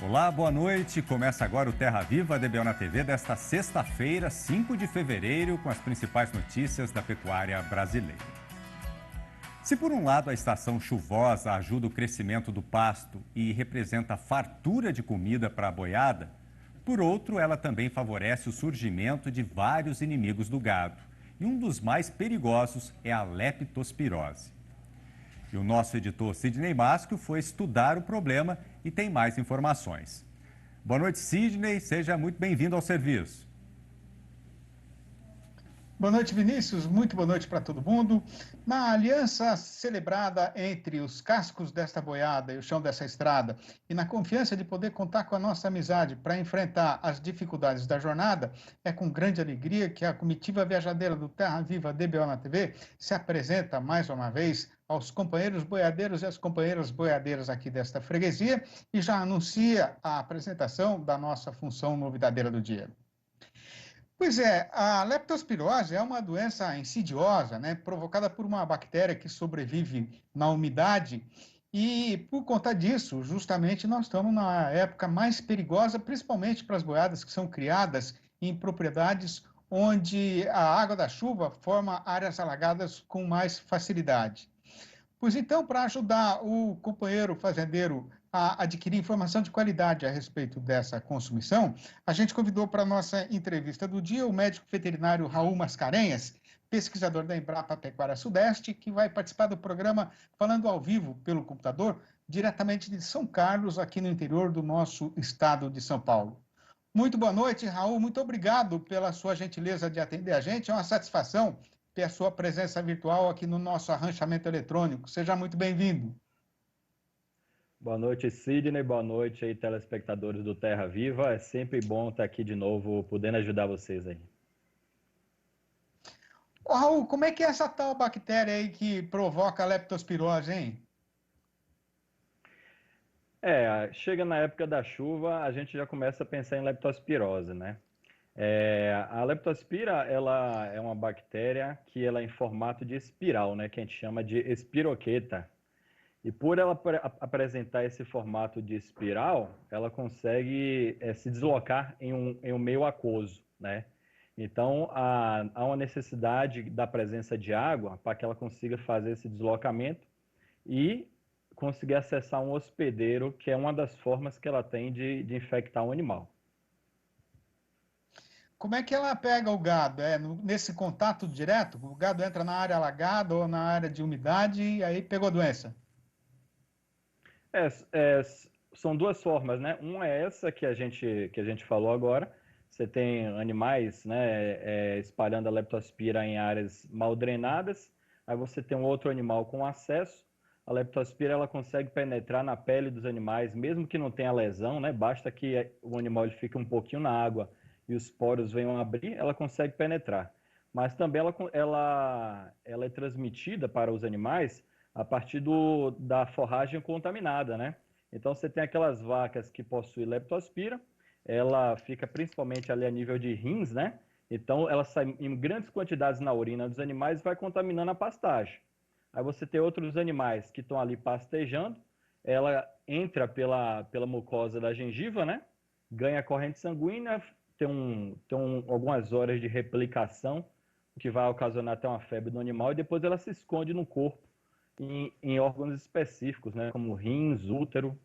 Olá, boa noite. Começa agora o Terra Viva DBO na TV desta sexta-feira, 5 de fevereiro, com as principais notícias da pecuária brasileira. Se por um lado a estação chuvosa ajuda o crescimento do pasto e representa fartura de comida para a boiada, por outro, ela também favorece o surgimento de vários inimigos do gado. E um dos mais perigosos é a leptospirose. E o nosso editor Sidney Masco foi estudar o problema e tem mais informações. Boa noite, Sidney. Seja muito bem-vindo ao serviço. Boa noite, Vinícius. Muito boa noite para todo mundo. Na aliança celebrada entre os cascos desta boiada e o chão dessa estrada, e na confiança de poder contar com a nossa amizade para enfrentar as dificuldades da jornada, é com grande alegria que a comitiva viajadeira do Terra Viva DBO na TV se apresenta mais uma vez aos companheiros boiadeiros e às companheiras boiadeiras aqui desta freguesia e já anuncia a apresentação da nossa função novidadeira do dia. Pois é, a leptospirose é uma doença insidiosa, né, provocada por uma bactéria que sobrevive na umidade e, por conta disso, justamente nós estamos na época mais perigosa, principalmente para as boiadas que são criadas em propriedades onde a água da chuva forma áreas alagadas com mais facilidade. Pois então, para ajudar o companheiro fazendeiro a adquirir informação de qualidade a respeito dessa consumição, a gente convidou para a nossa entrevista do dia o médico veterinário Raul Mascarenhas, pesquisador da Embrapa Pecuária Sudeste, que vai participar do programa falando ao vivo pelo computador, diretamente de São Carlos, aqui no interior do nosso estado de São Paulo. Muito boa noite, Raul. Muito obrigado pela sua gentileza de atender a gente. É uma satisfação ter a sua presença virtual aqui no nosso arranchamento eletrônico. Seja muito bem-vindo. Boa noite, Sidney. Boa noite aí, telespectadores do Terra Viva. É sempre bom estar aqui de novo, podendo ajudar vocês aí. Ô, Raul, como é que é essa tal bactéria aí que provoca a leptospirose, hein? Chega na época da chuva, a gente já começa a pensar em leptospirose, né? A leptospira, ela é uma bactéria que ela é em formato de espiral, né? Que a gente chama de espiroqueta. E por ela apresentar esse formato de espiral, ela consegue se deslocar em um meio aquoso, né? Então, há uma necessidade da presença de água para que ela consiga fazer esse deslocamento e conseguir acessar um hospedeiro, que é uma das formas que ela tem de infectar um animal. Como é que ela pega o gado? Nesse contato direto? O gado entra na área alagada ou na área de umidade e aí pegou a doença? É, é, São duas formas, né? Uma é essa que a gente falou agora. Você tem animais, né, espalhando a leptospira em áreas mal drenadas. Aí você tem um outro animal com acesso. A leptospira ela consegue penetrar na pele dos animais, mesmo que não tenha lesão, né? Basta que o animal ele fique um pouquinho na água e os poros venham abrir, ela consegue penetrar. Mas também ela é transmitida para os animais a partir da forragem contaminada, né? Então você tem aquelas vacas que possuem leptospira, ela fica principalmente ali a nível de rins, né? Então ela sai em grandes quantidades na urina dos animais e vai contaminando a pastagem. Aí você tem outros animais que estão ali pastejando, ela entra pela mucosa da gengiva, né? Ganha corrente sanguínea, algumas horas de replicação, o que vai ocasionar até uma febre no animal, e depois ela se esconde no corpo em órgãos específicos, né, como rins, útero.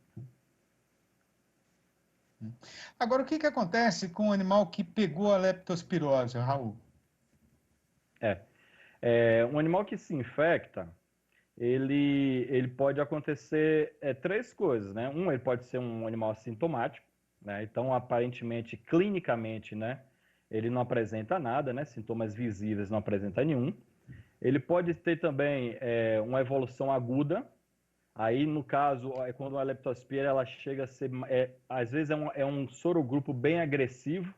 Agora, o que que acontece com o animal que pegou a leptospirose, Raul? Um animal que se infecta, ele pode acontecer três coisas, né? Ele pode ser um animal assintomático, né? Então, aparentemente, clinicamente, né, ele não apresenta nada, né? Sintomas visíveis não apresenta nenhum. Ele pode ter também uma evolução aguda. Aí, no caso, quando a leptospira ela chega a ser, às vezes é um sorogrupo bem agressivo,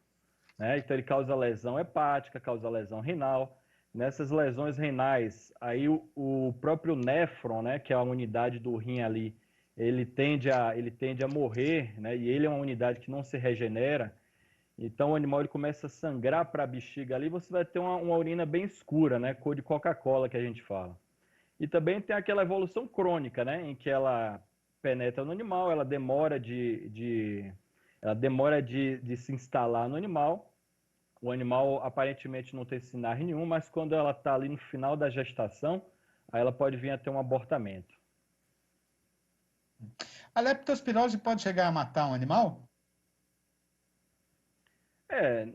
né? Então ele causa lesão hepática, causa lesão renal. Nessas lesões renais, aí o próprio néfron, né, que é a unidade do rim ali, ele tende a morrer, né? E ele é uma unidade que não se regenera. Então o animal ele começa a sangrar para a bexiga ali, você vai ter uma urina bem escura, né? Cor de Coca-Cola que a gente fala. E também tem aquela evolução crônica, né? Em que ela penetra no animal, ela demora de se instalar no animal. O animal aparentemente não tem sinais nenhum, mas quando ela está ali no final da gestação, aí ela pode vir a ter um abortamento. A leptospirose pode chegar a matar um animal? É,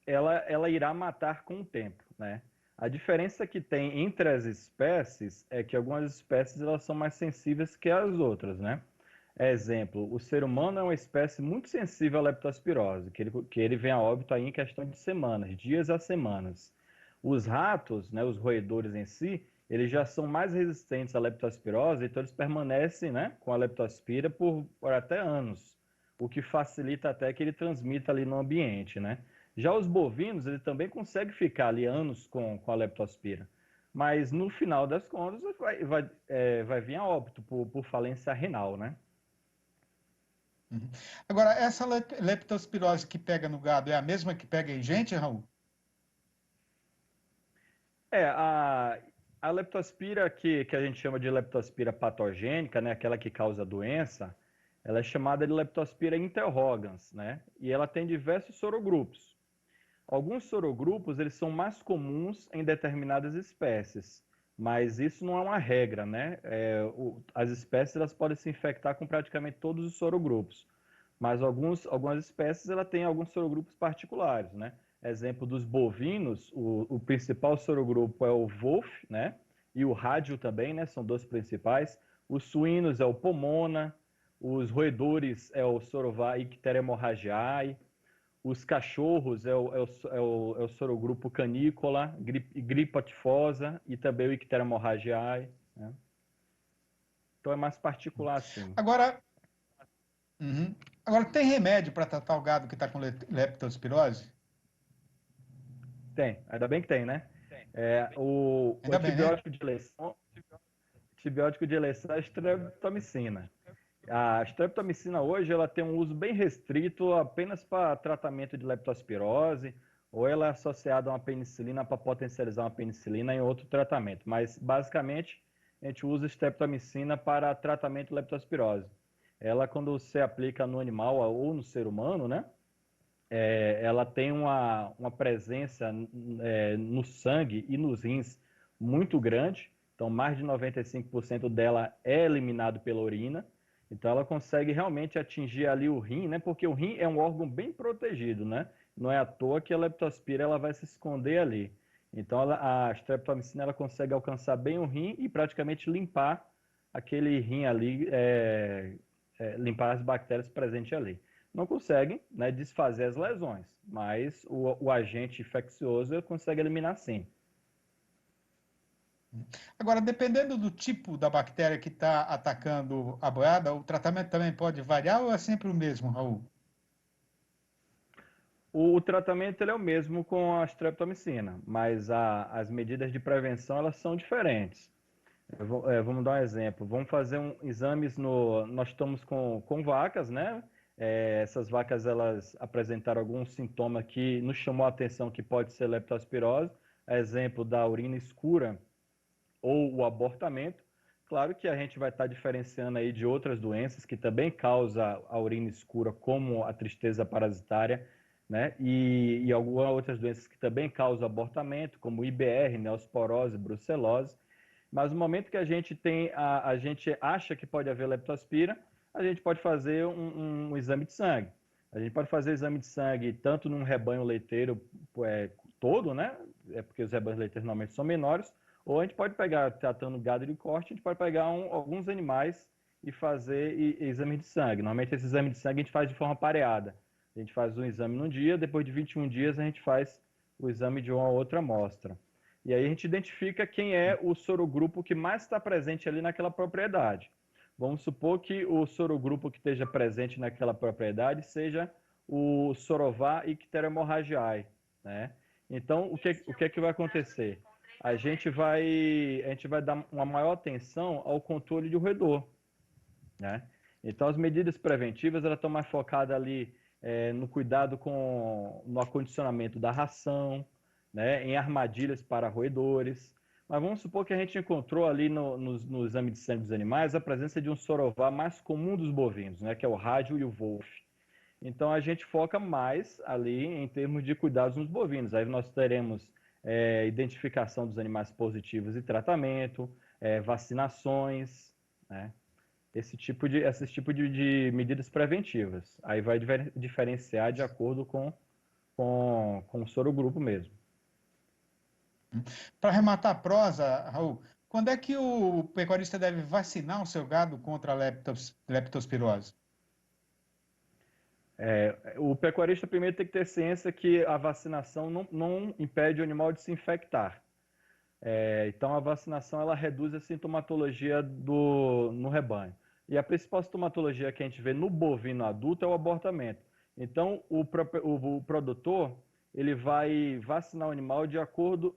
ela irá matar com o tempo, né? A diferença que tem entre as espécies é que algumas espécies elas são mais sensíveis que as outras, né? Exemplo, o ser humano é uma espécie muito sensível à leptospirose, que ele vem a óbito aí em questão de semanas, dias a semanas. Os ratos, né, os roedores em si, eles já são mais resistentes à leptospirose, então eles permanecem, né, com a leptospira por até anos, o que facilita até que ele transmita ali no ambiente, né? Já os bovinos, ele também consegue ficar ali anos com a leptospira, mas no final das contas vai vir a óbito por falência renal, né? Uhum. Agora, essa leptospirose que pega no gado é a mesma que pega em gente, Raul? É, a leptospira que a gente chama de leptospira patogênica, né, aquela que causa doença, ela é chamada de leptospira interrogans, né? E ela tem diversos sorogrupos. Alguns sorogrupos, eles são mais comuns em determinadas espécies, mas isso não é uma regra, né? As espécies elas podem se infectar com praticamente todos os sorogrupos, mas algumas espécies ela tem alguns sorogrupos particulares, né? Exemplo dos bovinos, o principal sorogrupo é o Wolff, né? E o rádio também, né? São dois principais. Os suínos é o Pomona, os roedores é o Sorova Icteria hemorragiae, os cachorros é o sorogrupo canícola, gripa tifosa e também o Icteria hemorragiae, né? Então é mais particular assim. Agora, uhum. Agora, tem remédio para tratar o gado que está com leptospirose? Tem, ainda bem que tem, né? O Ainda bem, né? antibiótico de eleição é a streptomicina. A streptomicina hoje ela tem um uso bem restrito apenas para tratamento de leptospirose, ou ela é associada a uma penicilina para potencializar uma penicilina em outro tratamento. Mas, basicamente, a gente usa streptomicina para tratamento de leptospirose. Ela, quando você aplica no animal ou no ser humano, né? Ela tem uma presença no sangue e nos rins muito grande. Então, mais de 95% dela é eliminado pela urina. Então, ela consegue realmente atingir ali o rim, né? Porque o rim é um órgão bem protegido, né? Não é à toa que a leptospira ela vai se esconder ali. Então, a streptomicina ela consegue alcançar bem o rim e praticamente limpar aquele rim ali, limpar as bactérias presentes ali. Não conseguem, né, desfazer as lesões, mas o agente infeccioso consegue eliminar sim. Agora, dependendo do tipo da bactéria que está atacando a boiada, o tratamento também pode variar ou é sempre o mesmo, Raul? O tratamento ele é o mesmo com a streptomicina, mas as medidas de prevenção elas são diferentes. Vamos dar um exemplo. Vamos fazer exames no. Nós estamos com vacas, né? Essas vacas elas apresentaram algum sintoma que nos chamou a atenção que pode ser leptospirose. Exemplo da urina escura ou o abortamento. Claro que a gente vai estar diferenciando aí de outras doenças que também causam a urina escura, como a tristeza parasitária, né? E algumas outras doenças que também causam abortamento, como IBR, neosporose, brucelose. Mas no momento que a gente a gente acha que pode haver leptospira, a gente pode fazer um exame de sangue. A gente pode fazer exame de sangue tanto num rebanho leiteiro todo, né? Porque os rebanhos leiteiros normalmente são menores, ou a gente pode pegar, tratando gado de corte, a gente pode pegar alguns animais e fazer exame de sangue. Normalmente esse exame de sangue a gente faz de forma pareada. A gente faz um exame num dia, depois de 21 dias a gente faz o exame de uma outra amostra. E aí a gente identifica quem é o sorogrupo que mais está presente ali naquela propriedade. Vamos supor que o sorogrupo que esteja presente naquela propriedade seja o Sorová Icteria hemorragiae, né? Então, o que é que vai acontecer? A gente vai dar uma maior atenção ao controle de roedor, né? Então, as medidas preventivas elas estão mais focadas ali no cuidado no acondicionamento da ração, né? Em armadilhas para roedores. Mas vamos supor que a gente encontrou ali no exame de sangue dos animais a presença de um sorovar mais comum dos bovinos, né, que é o rádio e o wolf. Então a gente foca mais ali em termos de cuidados nos bovinos. Aí nós teremos identificação dos animais positivos e tratamento, vacinações, né? Esse tipo de medidas preventivas. Aí vai diferenciar de acordo com o sorogrupo mesmo. Para arrematar a prosa, Raul, quando é que o pecuarista deve vacinar o seu gado contra a leptospirose? O pecuarista primeiro tem que ter ciência que a vacinação não impede o animal de se infectar. Então a vacinação ela reduz a sintomatologia no rebanho. E a principal sintomatologia que a gente vê no bovino adulto é o abortamento. Então o produtor ele vai vacinar o animal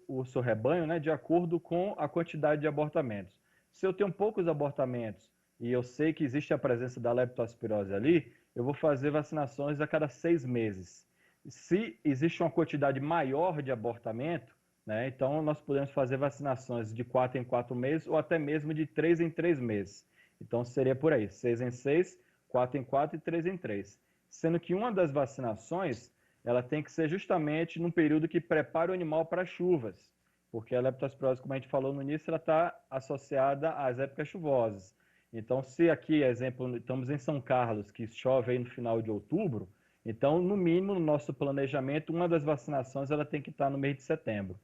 o seu rebanho, né, de acordo com a quantidade de abortamentos. Se eu tenho poucos abortamentos e eu sei que existe a presença da leptospirose ali, eu vou fazer vacinações a cada 6 meses. Se existe uma quantidade maior de abortamento, né, então nós podemos fazer vacinações de 4 em 4 meses ou até mesmo de 3 em 3 meses. Então seria por aí, 6 em 6, 4 em 4 e 3 em 3. Sendo que uma das vacinações ela tem que ser justamente num período que prepara o animal para chuvas, porque a leptospirose, como a gente falou no início, ela está associada às épocas chuvosas. Então, se aqui, exemplo, estamos em São Carlos, que chove aí no final de outubro, então, no mínimo, no nosso planejamento, uma das vacinações ela tem que estar no mês de setembro.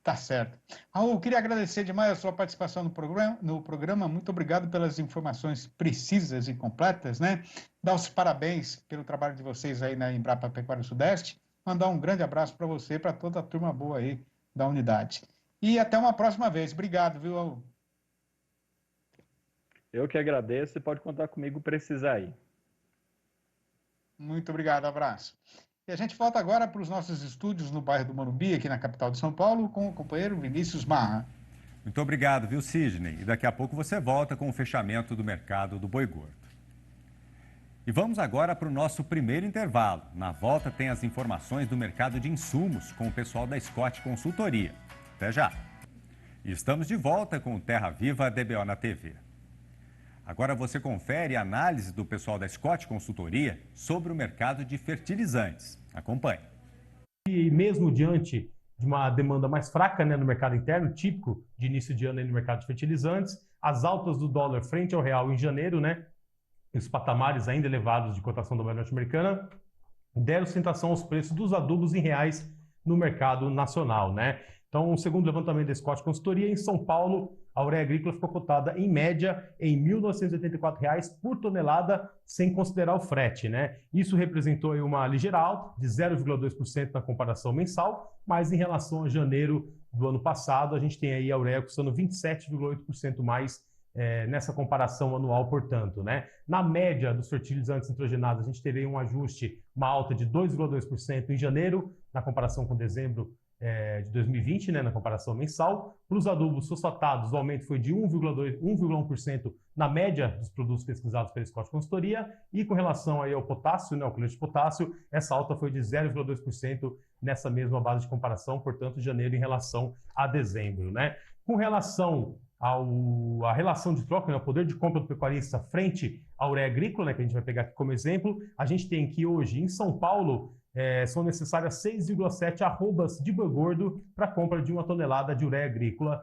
Tá certo. Raul, queria agradecer demais a sua participação no programa. Muito obrigado pelas informações precisas e completas, né? Dar os parabéns pelo trabalho de vocês aí na Embrapa Pecuária Sudeste. Mandar um grande abraço para você e para toda a turma boa aí da unidade. E até uma próxima vez. Obrigado, viu, Raul? Eu que agradeço e pode contar comigo precisar aí. Muito obrigado, abraço. E a gente volta agora para os nossos estúdios no bairro do Morumbi, aqui na capital de São Paulo, com o companheiro Vinícius Marra. Muito obrigado, viu, Sidney? E daqui a pouco você volta com o fechamento do mercado do boi gordo. E vamos agora para o nosso primeiro intervalo. Na volta tem as informações do mercado de insumos com o pessoal da Scott Consultoria. Até já! E estamos de volta com o Terra Viva DBO na TV. Agora você confere a análise do pessoal da Scott Consultoria sobre o mercado de fertilizantes. Acompanhe. E mesmo diante de uma demanda mais fraca, né, no mercado interno, típico de início de ano aí no mercado de fertilizantes, as altas do dólar frente ao real em janeiro, né, os patamares ainda elevados de cotação da moeda norte-americana, deram sustentação aos preços dos adubos em reais no mercado nacional, né? Então, segundo o levantamento da Scott Consultoria, em São Paulo, a ureia agrícola ficou cotada em média em R$ 1.984 por tonelada, sem considerar o frete, né? Isso representou aí uma ligeira alta de 0,2% na comparação mensal, mas em relação a janeiro do ano passado, a gente tem aí a ureia custando 27,8% mais nessa comparação anual, portanto, né? Na média dos fertilizantes nitrogenados, a gente teve um ajuste, uma alta de 2,2% em janeiro, na comparação com dezembro de 2020, né, na comparação mensal. Para os adubos fosfatados, o aumento foi de 1,1% na média dos produtos pesquisados pela Scott Consultoria, e com relação aí ao potássio, né, ao cloreto de potássio, essa alta foi de 0,2% nessa mesma base de comparação, portanto, janeiro em relação a dezembro, né? Com relação à relação de troca, né, o poder de compra do pecuarista frente à ureia agrícola, né, que a gente vai pegar aqui como exemplo, a gente tem que hoje em São Paulo são necessárias 6,7 arrobas de boi gordo para a compra de 1 tonelada de ureia agrícola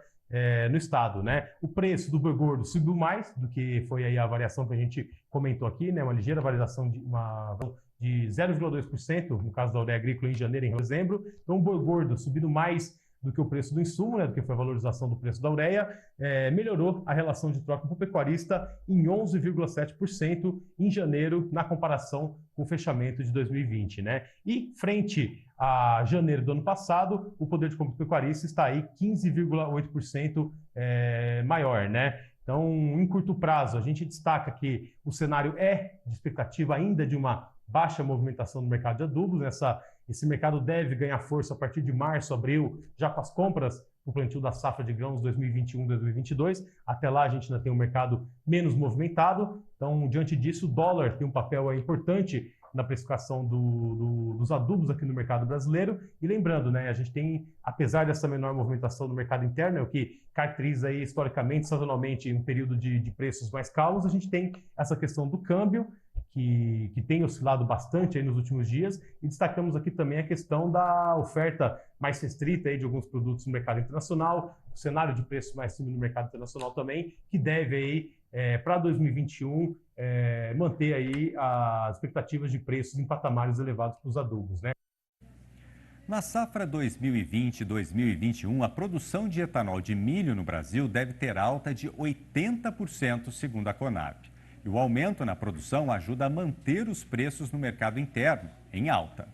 no estado, né? O preço do boi gordo subiu mais do que foi aí a variação que a gente comentou aqui, né? Uma ligeira variação de 0,2% no caso da ureia agrícola em janeiro e em dezembro. Então o boi gordo subindo mais do que o preço do insumo, né, do que foi a valorização do preço da ureia, melhorou a relação de troca para o pecuarista em 11,7% em janeiro, na comparação com o fechamento de 2020. Né? E frente a janeiro do ano passado, o poder de compra do pecuarista está aí 15,8% maior. Né? Então, em curto prazo, a gente destaca que o cenário de expectativa ainda de uma baixa movimentação no mercado de adubos. Esse mercado deve ganhar força a partir de março, abril, já com as compras do plantio da safra de grãos 2021-2022. Até lá a gente ainda tem um mercado menos movimentado. Então, diante disso, o dólar tem um papel importante na precificação dos adubos aqui no mercado brasileiro. E lembrando, né, a gente tem, apesar dessa menor movimentação no mercado interno, o que caracteriza aí, historicamente, sazonalmente, um período de preços mais calmos, a gente tem essa questão do câmbio, que tem oscilado bastante aí nos últimos dias, e destacamos aqui também a questão da oferta mais restrita aí de alguns produtos no mercado internacional, o cenário de preços mais tímido no mercado internacional também, que deve aí, para 2021, manter aí as expectativas de preços em patamares elevados para os adubos, né? Na safra 2020-2021, a produção de etanol de milho no Brasil deve ter alta de 80%, segundo a Conab. E o aumento na produção ajuda a manter os preços no mercado interno em alta.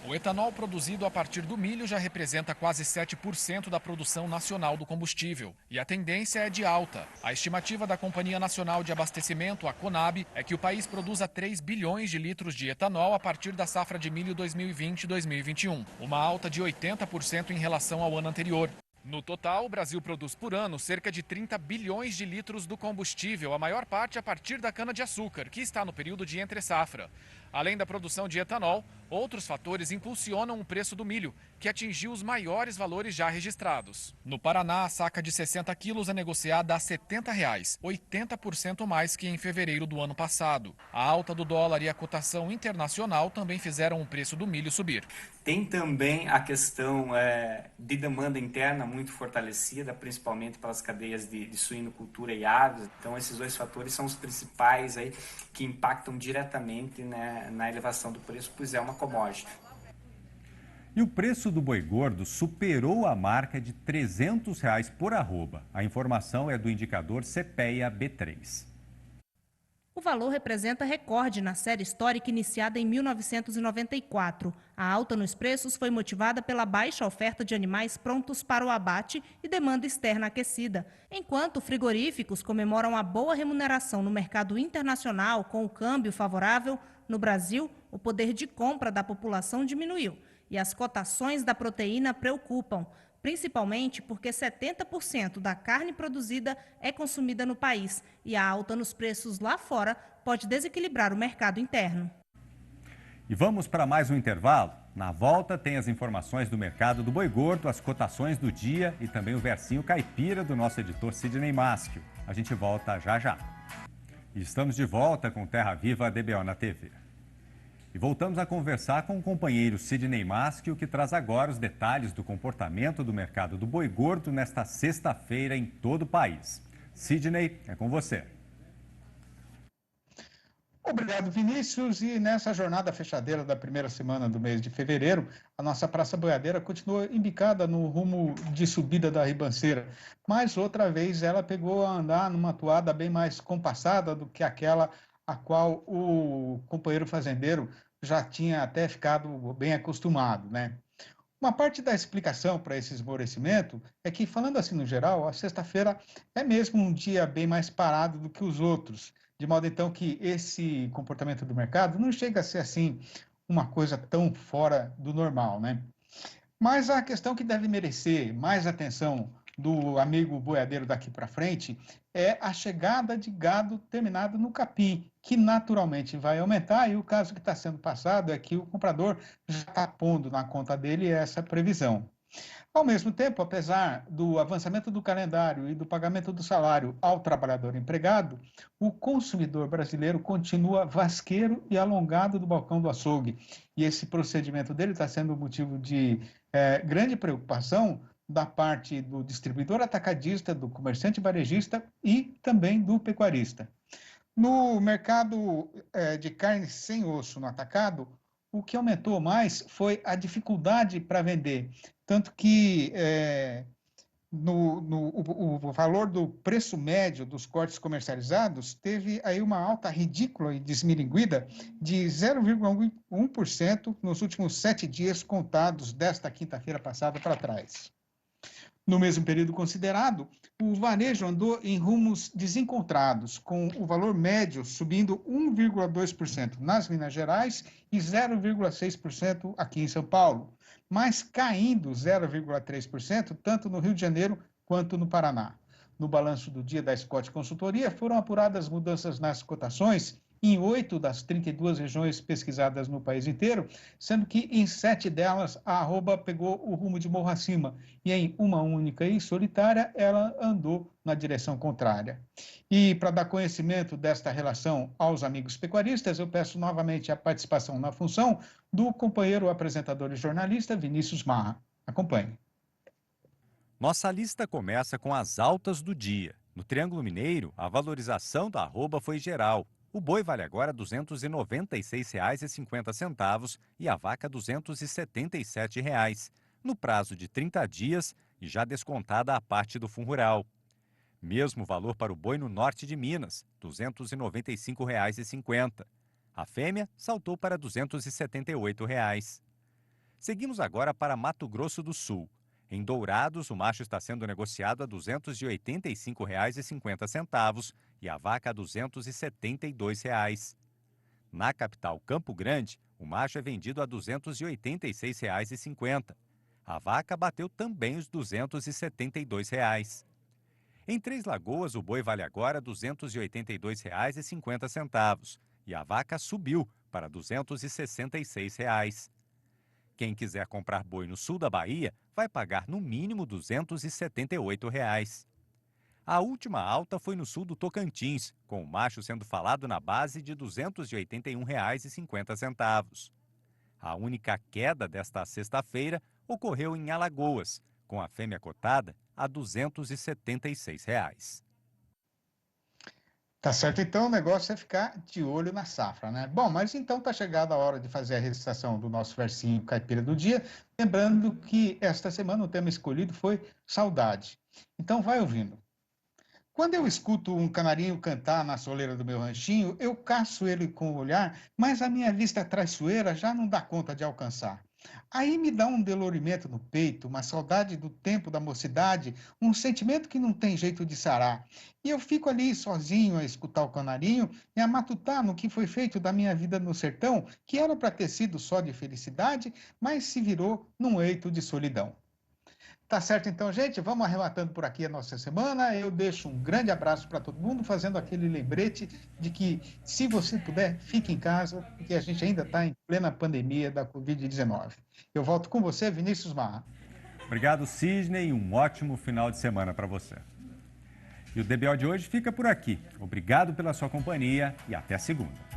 O etanol produzido a partir do milho já representa quase 7% da produção nacional do combustível. E a tendência é de alta. A estimativa da Companhia Nacional de Abastecimento, a Conab, é que o país produza 3 bilhões de litros de etanol a partir da safra de milho 2020-2021. Uma alta de 80% em relação ao ano anterior. No total, o Brasil produz por ano cerca de 30 bilhões de litros do combustível, a maior parte a partir da cana-de-açúcar, que está no período de entre-safra. Além da produção de etanol, outros fatores impulsionam o preço do milho, que atingiu os maiores valores já registrados. No Paraná, a saca de 60 quilos é negociada a R$ 70, 80% mais que em fevereiro do ano passado. A alta do dólar e a cotação internacional também fizeram o preço do milho subir. Tem também a questão de demanda interna muito fortalecida, principalmente pelas cadeias de suinocultura e aves. Então, esses dois fatores são os principais aí que impactam diretamente, né, na elevação do preço, pois é uma commodity. E o preço do boi gordo superou a marca de R$ 300 por arroba. A informação é do indicador CPEA B3. O valor representa recorde na série histórica iniciada em 1994. A alta nos preços foi motivada pela baixa oferta de animais prontos para o abate e demanda externa aquecida. Enquanto frigoríficos comemoram a boa remuneração no mercado internacional com o câmbio favorável, no Brasil, o poder de compra da população diminuiu e as cotações da proteína preocupam, principalmente porque 70% da carne produzida é consumida no país e a alta nos preços lá fora pode desequilibrar o mercado interno. E vamos para mais um intervalo? Na volta tem as informações do mercado do boi gordo, as cotações do dia e também o versinho caipira do nosso editor Sidney Maschio. A gente volta já já. E estamos de volta com Terra Viva DBO na TV. E voltamos a conversar com o companheiro Sidney Maschio, que traz agora os detalhes do comportamento do mercado do boi gordo nesta sexta-feira em todo o país. Sidney, é com você. Obrigado, Vinícius. E nessa jornada fechadeira da primeira semana do mês de fevereiro, a nossa Praça Boiadeira continua embicada no rumo de subida da ribanceira. Mas outra vez ela pegou a andar numa toada bem mais compassada do que aquela a qual o companheiro fazendeiro já tinha até ficado bem acostumado, né? Uma parte da explicação para esse esmorecimento é que, falando assim no geral, a sexta-feira é mesmo um dia bem mais parado do que os outros, de modo então que esse comportamento do mercado não chega a ser assim uma coisa tão fora do normal, né? Mas a questão que deve merecer mais atenção do amigo boiadeiro daqui para frente é a chegada de gado terminado no capim, que naturalmente vai aumentar, e o caso que está sendo passado é que o comprador já está pondo na conta dele essa previsão. Ao mesmo tempo, apesar do avançamento do calendário e do pagamento do salário ao trabalhador empregado, o consumidor brasileiro continua vasqueiro e alongado do balcão do açougue. E esse procedimento dele está sendo motivo de grande preocupação da parte do distribuidor atacadista, do comerciante varejista e também do pecuarista. No mercado de carne sem osso no atacado, o que aumentou mais foi a dificuldade para vender, tanto que o valor do preço médio dos cortes comercializados teve aí uma alta ridícula e desmilinguida de 0,1% nos últimos 7 dias contados desta quinta-feira passada para trás. No mesmo período considerado, o varejo andou em rumos desencontrados, com o valor médio subindo 1,2% nas Minas Gerais e 0,6% aqui em São Paulo, mas caindo 0,3% tanto no Rio de Janeiro quanto no Paraná. No balanço do dia da Scott Consultoria, foram apuradas mudanças nas cotações em 8 das 32 regiões pesquisadas no país inteiro, sendo que em 7 delas a arroba pegou o rumo de morro acima e em uma única e solitária ela andou na direção contrária. E para dar conhecimento desta relação aos amigos pecuaristas, eu peço novamente a participação na função do companheiro apresentador e jornalista Vinícius Marra. Acompanhe. Nossa lista começa com as altas do dia. No Triângulo Mineiro, a valorização da arroba foi geral. O boi vale agora R$ 296,50 e a vaca R$ 277, no prazo de 30 dias e já descontada a parte do fundo rural. Mesmo valor para o boi no norte de Minas, R$ 295,50. A fêmea saltou para R$ 278. Seguimos agora para Mato Grosso do Sul. Em Dourados, o macho está sendo negociado a R$ 285,50 e a vaca a R$ 272. Na capital Campo Grande, o macho é vendido a R$ 286,50. A vaca bateu também os R$ 272. Em Três Lagoas, o boi vale agora R$ 282,50 e a vaca subiu para R$ 266. Quem quiser comprar boi no sul da Bahia vai pagar no mínimo R$ 278. A última alta foi no sul do Tocantins, com o macho sendo falado na base de R$ 281,50. A única queda desta sexta-feira ocorreu em Alagoas, com a fêmea cotada a R$ 276. Tá certo, então o negócio é ficar de olho na safra, né? Bom, mas então tá chegada a hora de fazer a recitação do nosso versinho caipira do dia, lembrando que esta semana o tema escolhido foi saudade. Então vai ouvindo. Quando eu escuto um canarinho cantar na soleira do meu ranchinho, eu caço ele com o olhar, mas a minha vista traiçoeira já não dá conta de alcançar. Aí me dá um dolorimento no peito, uma saudade do tempo da mocidade, um sentimento que não tem jeito de sarar. E eu fico ali sozinho a escutar o canarinho e a matutar no que foi feito da minha vida no sertão, que era para ter sido só de felicidade, mas se virou num eito de solidão. Tá certo então, gente? Vamos arrematando por aqui a nossa semana. Eu deixo um grande abraço para todo mundo, fazendo aquele lembrete de que, se você puder, fique em casa, porque a gente ainda está em plena pandemia da Covid-19. Eu volto com você, Vinícius Marra. Obrigado, Sidney, e um ótimo final de semana para você. E o DBO de hoje fica por aqui. Obrigado pela sua companhia e até segunda.